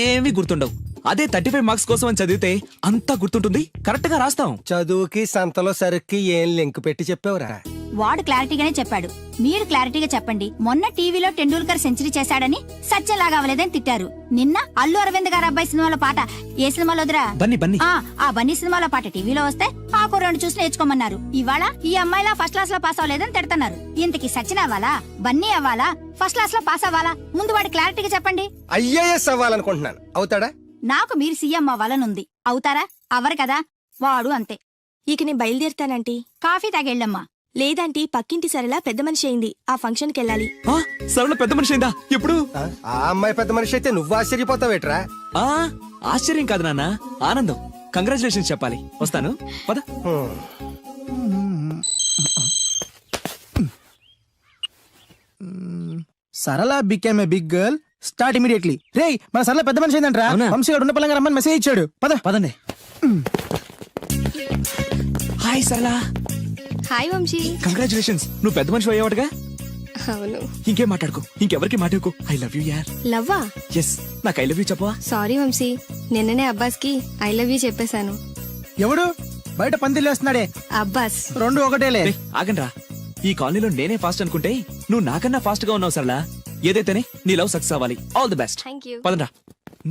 ఏమీ గుర్తుండవు. అదే 35 మార్క్స్ కోసం అని చదివితే అంతా గుర్తుంటుంది, కరెక్ట్ గా రాస్తాం. చదువుకి సంతలో సరుక్కి ఏం లింక్ పెట్టి చెప్పావురా? వాడు క్లారిటీగానే చెప్పాడు, మీరు క్లారిటీగా చెప్పండి. మొన్న టీవీలో టెండూల్కర్ సెంచరీ చేశాడని సత్యంలాగా అవ్వలేదని తిట్టారు. నిన్న అల్లు అరవింద్ గారి అబ్బాయి సినిమాలో పాట, ఏ సినిమాలో వదిరా? బన్నీ. ఆ బన్నీ సినిమాలో పాట టీవీలో వస్తే ఆ కుర్రాడు చూసి నేర్చుకోమన్నారు. ఇవాళ ఈ అమ్మాయిలా ఫస్ట్ క్లాస్ లో పాస్ అవ్వలేదని తిడతారు. ఇంతకి సచిన్ అవ్వాలా, బన్నీ అవ్వాలా, ఫస్ట్ క్లాస్ లో పాస్ అవ్వాలా? ముందు వాడి క్లారిటీగా చెప్పండి. ఐఏఎస్ అవ్వాలనుకుంటున్నాను, అవుతాడా? నాకు మీరు సీఎం అవ్వాలనుంది, అవుతారా? అవ్వరు కదా, వాడు అంతే. ఇక నేను బయలుదేరుతానంటీ. కాఫీ తాగెళ్ళమ్మా. లేదంటీ, పక్కింటి సరళ పెద్ద మనిషి అయింది, ఆ ఫంక్షన్ కి వెళ్ళాలి. సరళ పెద్ద మనిషి అయిందా? ఎప్పుడు? ఆ అమ్మాయి పెద్ద మనిషి అయితే నువ్వు ఆశ్చర్యపోతావేట్రా? ఆశ్చర్యం కాదు నాన్న, ఆనందం. కంగ్రాచులేషన్స్ చెప్పాలి. వస్తాను, పద. Sarala became a big girl, start immediately. రేయ్, మన సరళ పెద్ద మనిషి అయిందంట్రా. వంశీగాడు ఉన్న పలంగా రమ్మని మెసేజ్ ఇచ్చాడు. పదండి. హాయ్ సరళ. హాయ్ వంశీ. కంగ్రాచులేషన్స్, నువ్వు పెద్ద మనిషి అయ్యావుగా. అవును. ఇంకేం మాట్లాడుకో, ఇంకెవరికి మాట్లాడుకో. ఐ లవ్ యూ యార్. లవ్వా? ఎస్, నాకు ఐ లవ్ యూ చెప్పవా? సారీ వంశీ, నిన్ననే అబ్బాస్ కి ఐ లవ్ యూ చెప్పేశాను. ఎవడు? బయట పందిలు వేస్తున్నాడే అబ్బాస్ రెండు ఒకటేలే. ఆగండ్రా, ఈ కాలనీలో నేనే ఫాస్ట్ అనుకుంటే నువ్వు నాకన్నా ఫాస్ట్ గా ఉన్నావు సరళా. ఏదైతేనే నీ లవ్ సక్సెస్ అవ్వాలి. All the best. Thank you. పదండ్రా.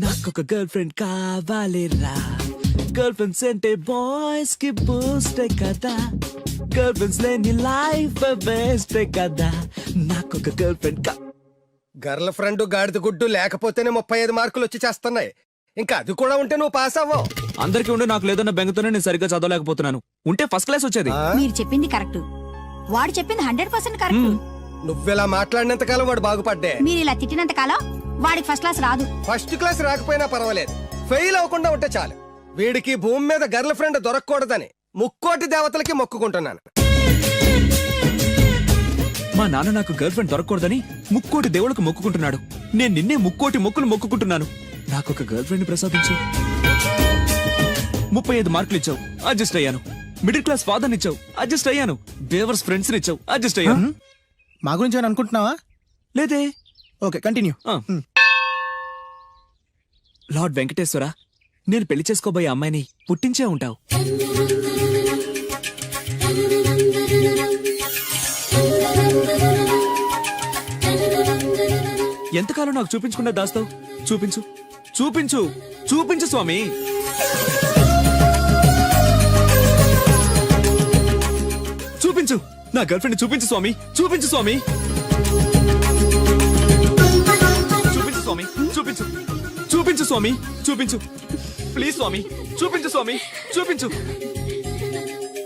నాకొక గర్ల్ ఫ్రెండ్ కావాలిరా, గర్ల్ ఫ్రెండ్స్ అంటే బాయ్స్ కి బూస్ట్ కదా, గర్ల్ ఫ్రెండ్స్ లేని లైఫ్ బెస్ట్ కదా, నాకొక గర్ల్ ఫ్రెండ్ గర్ల్ ఫ్రెండ్ గాడిద గుడ్డు లేకపోతేనే 35 మార్కులు వచ్చి చేస్తున్నాయి. ఇంకా అది కూడా ఉంటే నువ్వు పాస్ అవ్వవు. అందరికీ ఉండి నాకు లేదన్న బెంగతోనే నేను సరిగ్గా చదవలేకపోతున్నాను. ఉంటే ఫస్ట్ క్లాస్ వచ్చేది. మీరు చెప్పింది కరెక్ట్, వాడు చెప్పింది 100% కరెక్ట్. నువ్వెలా మాట్లాడినంత కాలం వాడు బాగుపడ్డే. మీరు ఇలా తిట్టినంత కాలం వాడికి ఫస్ట్ క్లాస్ రాదు. ఫస్ట్ క్లాస్ రాకపోయినా పర్వాలేదు, ఫెయిల్ అవ్వకుండా ఉంటే చాలు. వీడికి భూమి మీద గర్ల్ ఫ్రెండ్ దొరకకూడదని ముక్కోటి దేవతలకి మొక్కుకుంటున్నాను. మా నాన్న నాకు గర్ల్ ఫ్రెండ్ దొరకకూడదని ముక్కోటి దేవుళ్ళకు మొక్కుకుంటున్నాడు. నేను నిన్నే ముక్కోటి మొక్కులు మొక్కుకుంటున్నాను. నాకొక గర్ల్ ఫ్రెండ్ ప్రసాదించు. 35 మార్కులు ఇచ్చావు, అడ్జస్ట్ అయ్యాను. మిడిల్ క్లాస్ ఫాదర్ ఇచ్చావు, అడ్జస్ట్ అయ్యాను. బేవర్స్ ఫ్రెండ్స్ ఇచ్చావు, అడ్జస్ట్ అయ్యాను. మా గురించి ఏమైనా అనుకుంటున్నావా? లేదే. Okay, continue. లార్డ్ వెంకటేశ్వర, నేను పెళ్లి చేసుకోబోయే అమ్మాయిని పుట్టించే ఉంటావు. ఎంతకాలం నాకు చూపించకుండా దాస్తావు? చూపించు, చూపించు, చూపించు స్వామి. చూపించు, నా గర్ల్ ఫ్రెండ్ చూపించు స్వామి, చూపించు స్వామి. చూపించు స్వామి, చూపించు, చూపించు స్వామి, చూపించు. ప్లీజ్ స్వామి, చూపించు స్వామి, చూపించు.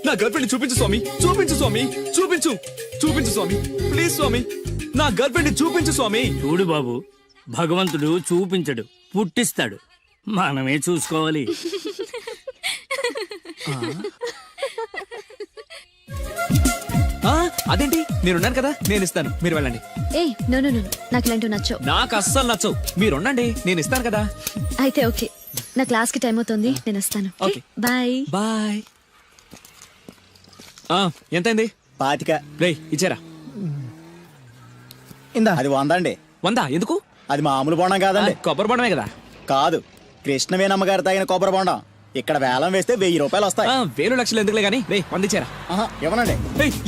నా గర్ల్ ఫ్రెండ్ చూపించు స్వామి, చూపించు స్వామి, చూపించు, చూపించు స్వామి. ప్లీజ్ స్వామి, నా గర్ల్ ఫ్రెండ్ చూపించు స్వామి. చూడు బాబు, భగవంతుడు చూపించడు, పుట్టిస్తాడు. మనమే చూసుకోవాలి. అదేంటి, నేనున్నాను కదా, నేను ఇస్తాను, మీరు వెళ్ళండి. ఏ నో నో నో, నాకు ఇలాంటివి నచ్చవు. నాకు అస్సలు నచ్చవు. మీరుండండి, నేను ఇస్తాను కదా. అయితే ఓకే, నా క్లాస్ కి టైం అవుతుంది, నేను వస్తాను. ఓకే. Bye bye. ఎంతైంది? 25. రే ఇచ్చారా? ఇందా. అది 100 అండి. 100 ఎందుకు? అది మామూలు బోండం కాదండి, కొబ్బరి బొండమే కదా. కాదు, కృష్ణవేణమ్మ గారు తాగిన కొబ్బరి బోండం. ఇక్కడ వేలం వేస్తే 1000 రూపాయలు వస్తాయి. 1000 లక్షలు ఎందుకులే గానీ, రే 100 ఇచ్చారా? ఇవ్వనండి.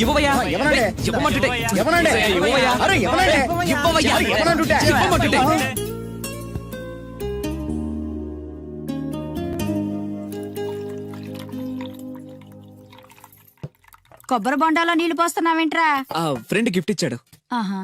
ఇవ్వవయ్యా, ఇవ్వనండి. ఇవ్వమంటుంటే. ఇవ్వనండి. ఇవ్వవయ్యా. అరే, ఇవ్వనండి. ఇవ్వవయ్యా. ఇవ్వనంటుంటే. ఇవ్వమంటుంటే. కొబ్బరి బొండాలో నీళ్లు పోస్తున్నావేంట్రా? ఫ్రెండ్ గిఫ్ట్ ఇచ్చాడు. ఆహా.